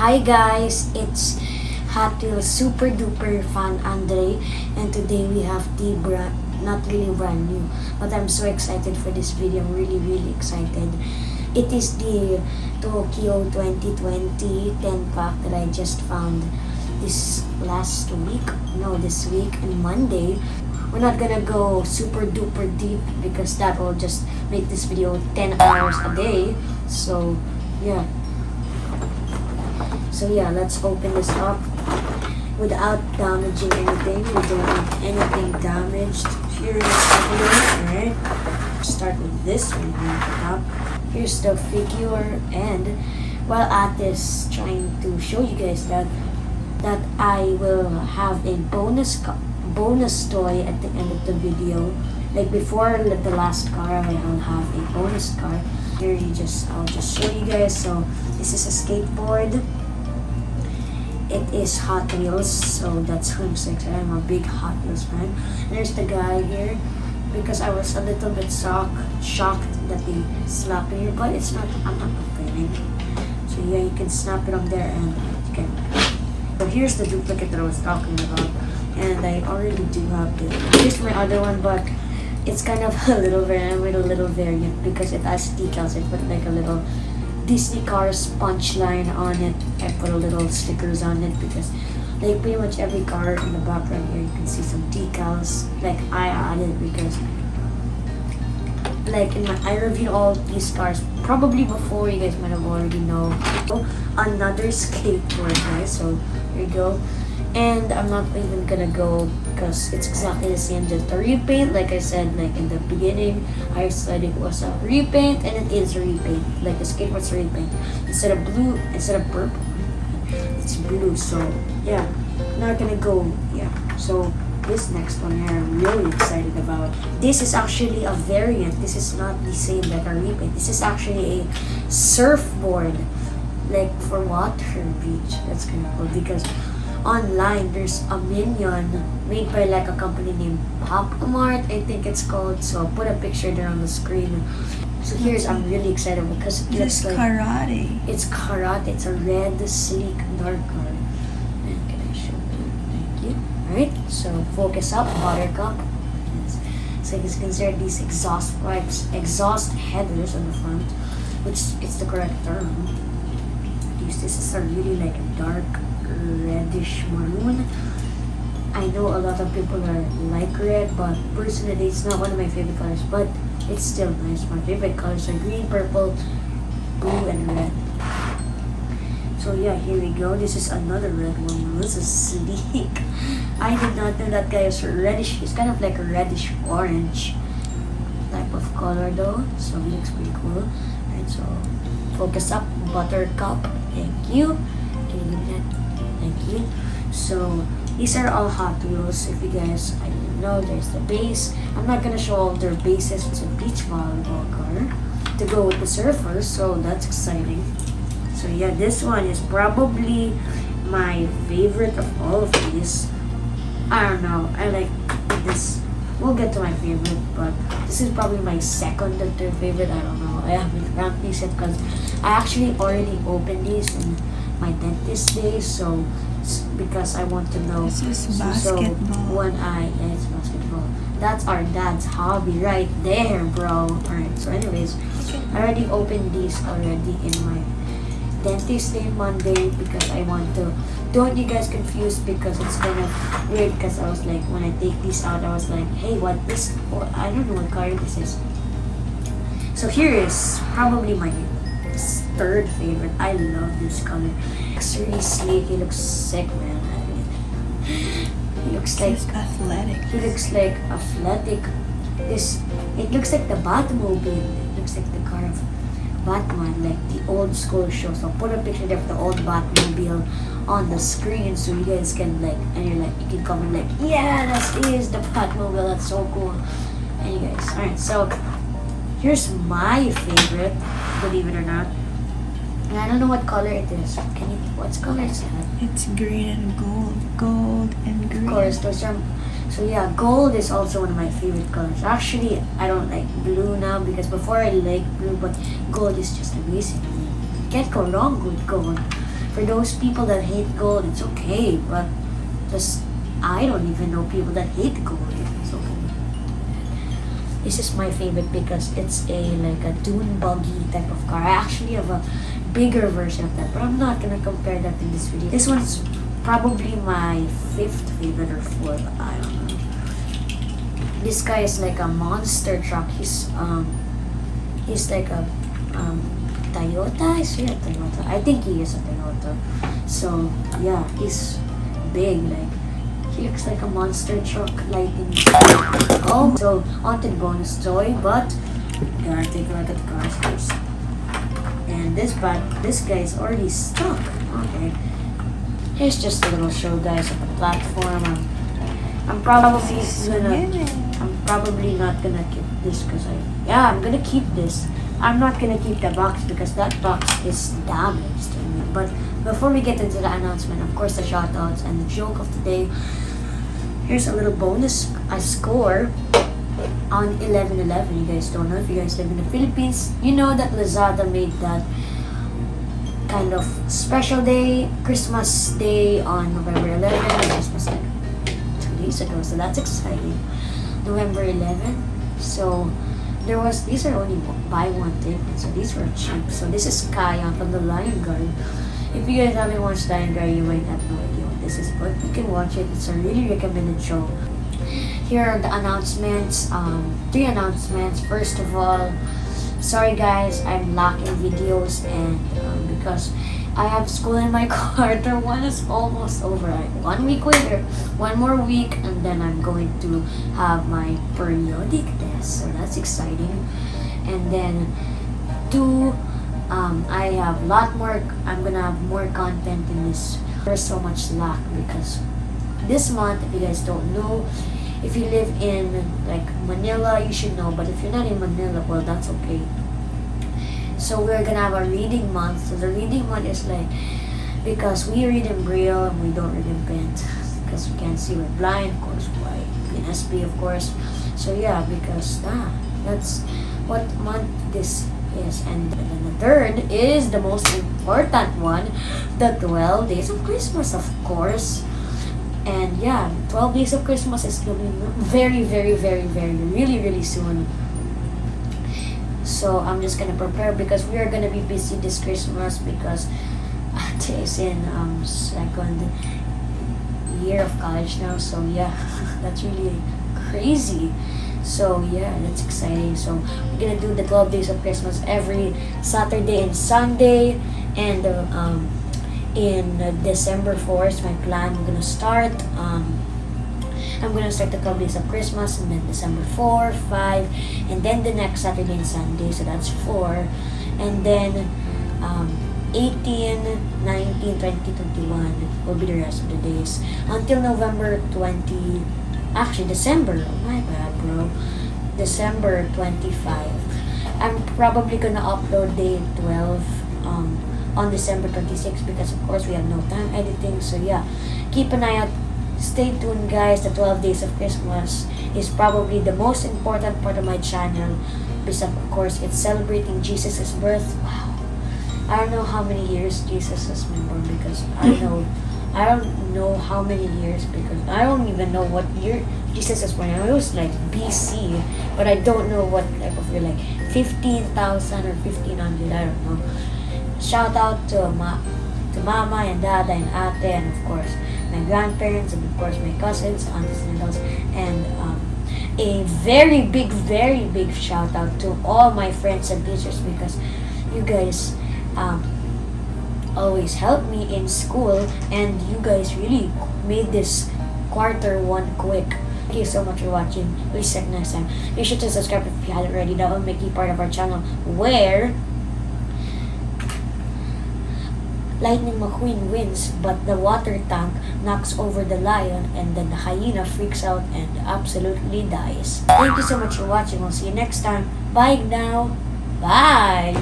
Hi guys, it's Hot Wheels Super Duper Fan Andre, and today we have the not really brand new, but I'm so excited for this video. I'm really excited. It is the Tokyo 2020 10 pack that I just found this week on Monday. We're not gonna go super duper deep because that will just make this video 10 hours a day. So yeah, let's open this up without damaging anything. We don't want anything damaged. Here is everything. Alright, start with this one on the top. Here's the figure, and while at this, trying to show you guys that I will have a bonus toy at the end of the video. Like before the last car, I'll have a bonus car. Here I'll just show you guys. So this is a skateboard. It is Hot Wheels, so that's who I'm so excited. I'm a big Hot Wheels fan. And there's the guy here, because I was a little bit shocked that they slap it here, but it's not. I'm not complaining. So yeah, you can snap it on there, and you can. So here's the duplicate that I was talking about, and I already do have this. Here's my other one, but it's kind of a little variant because it has decals. I put like a little Disney Cars punchline on it. I put a little stickers on it because like pretty much every car in the background here you can see some decals. Like I added because like I reviewed all these cars probably before. You guys might have already know. Another skateboard, guys. So here you go. And I'm not even gonna go because it's exactly the same, just a repaint. Like I said, like in the beginning, I said it was a repaint, and it is a repaint. Like the skateboard's a repaint. Instead of purple, it's blue. So yeah, not gonna go. Yeah. So this next one here, I'm really excited about. This is actually a variant. This is not the same like a repaint. This is actually a surfboard, like for water beach. That's kind of cool because online there's a minion made by like a company named Popmart, I think it's called. So I'll put a picture there on the screen. So I'm really excited because it looks like karate. It's karate. It's a red, sleek, dark car. And can I show you? Thank you. Alright, so focus up, buttercup. So you can see these exhaust headers on the front, which is the correct term. This is a really like a dark reddish maroon. I know a lot of people are like red, but personally it's not one of my favorite colors, but it's still nice. My favorite colors are green, purple, blue, and red. So yeah, here we go. This is another red one. This is sleek. I did not know that guy is reddish. It's kind of like a reddish orange type of color though, so it looks pretty cool. Alright, so focus up, buttercup. Thank you. Can you give me that? Thank you. So these are all Hot Wheels. If you guys, I didn't know, there's the base. I'm not gonna show all their bases. It's a beach volleyball car to go with the surfers, so that's exciting. So yeah, this one is probably my favorite of all of these. I don't know. I like this. We'll get to my favorite, but this is probably my second or third favorite. I don't know. I haven't ranked these yet because I actually already opened these in my dentist days. So because I want to know. This is basketball. It's basketball. That's our dad's hobby right there, bro. Alright. So anyways, I already opened these already in my dentist day Monday because I want to. Don't you guys confused because it's kind of weird because I was like, when I take these out, I was like, hey, what this? Oh, I don't know what color this is. So here is probably my third favorite. I love this color. It's really sleek. He looks sick, man. He looks like athletic. He looks like athletic. It looks like the Batmobile. It looks like the car of Batman, like the old school show. So I'll put a picture there of the old Batmobile on the screen so you guys can like, and you're like, you can comment like, yeah, that is the Batmobile. That's so cool. And you guys, alright, so here's my favorite, believe it or not. And I don't know what color it is. What color is that? It's green and gold. Gold and green. Of course, those are. So yeah, gold is also one of my favorite colors. Actually, I don't like blue now because before I liked blue, but gold is just amazing. Can't go wrong with gold. For those people that hate gold, it's okay. But just I don't even know people that hate gold. It's okay. This is my favorite because it's like a dune buggy type of car. I actually have a bigger version of that, but I'm not gonna compare that in this video. This one's probably my 5th favorite or 4th. I don't know. This guy is like a monster truck. He's like a Toyota. Is he a Toyota? I think he is a Toyota. So yeah, he's big. Like he looks like a monster truck lighting. Oh, so on to the bonus toy, but gotta take a look at the cars first. And this guy is already stuck. Okay. Here's just a little show, guys, of the platform. I'm probably not gonna keep this because I'm gonna keep this. I'm not gonna keep the box because that box is damaged. But before we get into the announcement, of course, the shoutouts and the joke of the day. Here's a little bonus, a score on 11/11. You guys don't know, if you guys live in the Philippines, you know that Lazada made that kind of special day, Christmas day on November 11th. Christmas like 2 days ago, so that's exciting. November 11th. So these are only buy one tickets, so these were cheap. So this is Kion from the Lion Guard. If you guys haven't watched Lion Guard, you might have no idea what this is, but you can watch it. It's a really recommended show. Here are the announcements. 3 announcements. First of all, sorry guys, I'm lacking videos, and because I have school in my quarter 1 is almost over. 1 week later, 1 more week, and then I'm going to have my periodic test. So that's exciting. And then 2, I have a lot more. I'm gonna have more content in this. There's so much lack because this month, if you guys don't know, if you live in like Manila, you should know. But if you're not in Manila, well, that's okay. So we're gonna have a reading month. So the reading month is like, because we read in Braille and we don't read in pen because we can't see, we're blind, of course, why in SB, of course. So yeah, because that's what month this is. And then the 3rd is the most important one, the 12 days of Christmas, of course. And yeah, 12 days of Christmas is gonna be very, very, very, very, really, really soon. So I'm just gonna prepare because we are gonna be busy this Christmas because Ate is in 2nd year of college now. So yeah, that's really crazy. So yeah, that's exciting. So we're gonna do the 12 days of Christmas every Saturday and Sunday, and in December 4th, my plan. I'm gonna start. I'm gonna start the 12 days of Christmas, and then December 4, 5, and then the next Saturday and Sunday. So that's 4, and then 18, 19, 20, 21 will be the rest of the days until November 20. Actually, December. Oh my bad, bro. December 25. I'm probably gonna upload day 12 on December 26 because of course we have no time editing. So yeah, keep an eye out. Stay tuned, guys. The 12 days of Christmas is probably the most important part of my channel because of course it's celebrating Jesus' birth. Wow. I don't know how many years Jesus has been born because I don't know how many years because I don't even know what year Jesus was born. It was like BC, but I don't know what type of year, like 15,000 or 1500. I don't know. Shout out to Mama and Dada and Ate, and of course my grandparents, and of course my cousins, aunties and uncles, and a very big shout out to all my friends and teachers because you guys always helped me in school, and you guys really made this quarter 1 quick. Thank you so much for watching. Please check next time. Be sure to subscribe if you haven't already. That will make you part of our channel where Lightning McQueen wins, but the water tank knocks over the lion, and then the hyena freaks out and absolutely dies. Thank you so much for watching. We'll see you next time. Bye now. Bye.